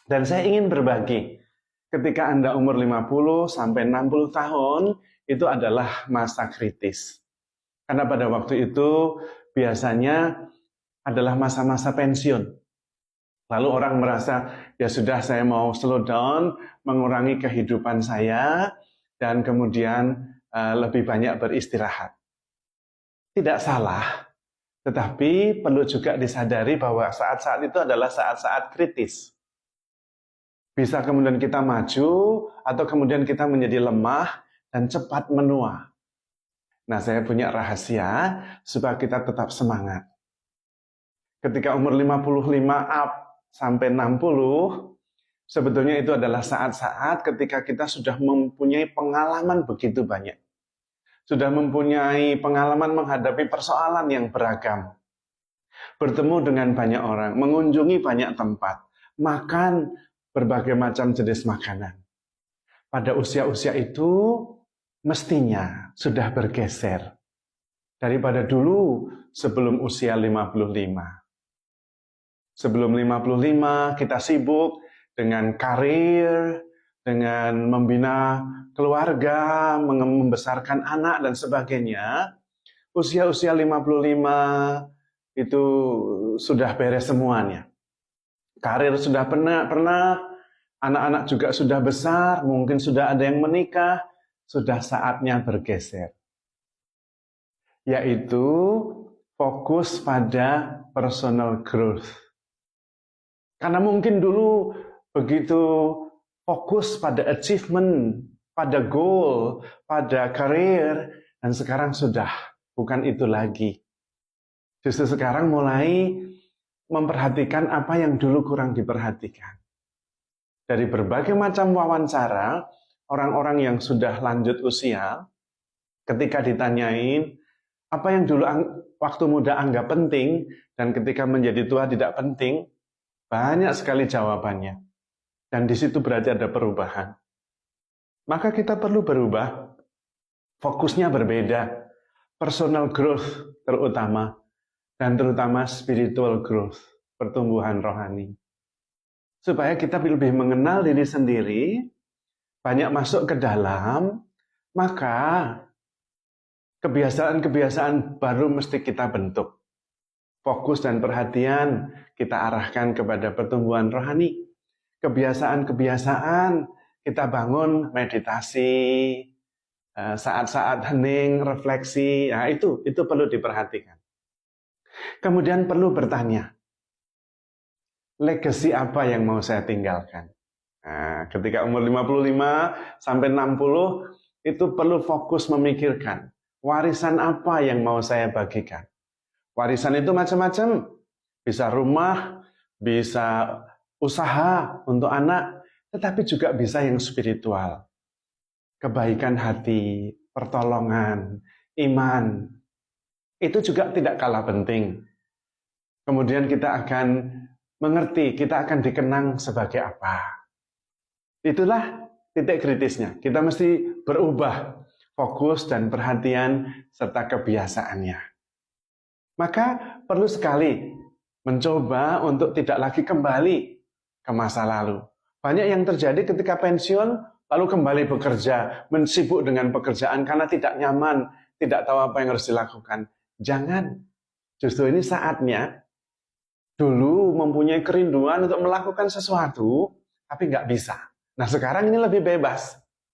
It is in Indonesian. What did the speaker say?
Dan saya ingin berbagi, ketika Anda umur 50 sampai 60 tahun, itu adalah masa kritis. Karena pada waktu itu biasanya adalah masa-masa pensiun. Lalu orang merasa, ya sudah saya mau slow down, mengurangi kehidupan saya, dan kemudian lebih banyak beristirahat. Tidak salah, tetapi perlu juga disadari bahwa saat-saat itu adalah saat-saat kritis. Bisa kemudian kita maju, atau kemudian kita menjadi lemah dan cepat menua. Nah, saya punya rahasia supaya kita tetap semangat. Ketika umur 55 up sampai 60, sebetulnya itu adalah saat-saat ketika kita sudah mempunyai pengalaman begitu banyak. Sudah mempunyai pengalaman menghadapi persoalan yang beragam. Bertemu dengan banyak orang, mengunjungi banyak tempat, makan berbagai macam jenis makanan. Pada usia-usia itu, mestinya sudah bergeser daripada dulu sebelum usia 55. Sebelum 55, kita sibuk dengan karir, dengan membina keluarga, membesarkan anak, dan sebagainya. Usia-usia 55 itu sudah beres semuanya. Karir sudah pernah, anak-anak juga sudah besar, mungkin sudah ada yang menikah, sudah saatnya bergeser. Yaitu fokus pada personal growth. Karena mungkin dulu begitu fokus pada achievement, pada goal, pada karir, dan sekarang sudah bukan itu lagi. Justru sekarang mulai memperhatikan apa yang dulu kurang diperhatikan. Dari berbagai macam wawancara, orang-orang yang sudah lanjut usia, ketika ditanyain, apa yang dulu waktu muda anggap penting, dan ketika menjadi tua tidak penting, banyak sekali jawabannya. Dan di situ berarti ada perubahan. Maka kita perlu berubah. Fokusnya berbeda. Personal growth terutama. Dan terutama spiritual growth. Pertumbuhan rohani. Supaya kita lebih mengenal diri sendiri. Banyak masuk ke dalam. Maka kebiasaan-kebiasaan baru mesti kita bentuk. Fokus dan perhatian kita arahkan kepada pertumbuhan rohani. Kebiasaan-kebiasaan kita bangun meditasi, saat-saat hening, refleksi, nah itu perlu diperhatikan. Kemudian perlu bertanya, legacy apa yang mau saya tinggalkan? Nah, ketika umur 55 sampai 60, itu perlu fokus memikirkan, warisan apa yang mau saya bagikan? Warisan itu macam-macam, bisa rumah, bisa usaha untuk anak, tetapi juga bisa yang spiritual. Kebaikan hati, pertolongan, iman, itu juga tidak kalah penting. Kemudian kita akan mengerti, kita akan dikenang sebagai apa. Itulah titik kritisnya. Kita mesti berubah fokus dan perhatian serta kebiasaannya. Maka perlu sekali mencoba untuk tidak lagi kembali ke masa lalu. Banyak yang terjadi ketika pensiun, lalu kembali bekerja, sibuk dengan pekerjaan karena tidak nyaman, tidak tahu apa yang harus dilakukan. Jangan. Justru ini saatnya dulu mempunyai kerinduan untuk melakukan sesuatu, tapi nggak bisa. Nah sekarang ini lebih bebas.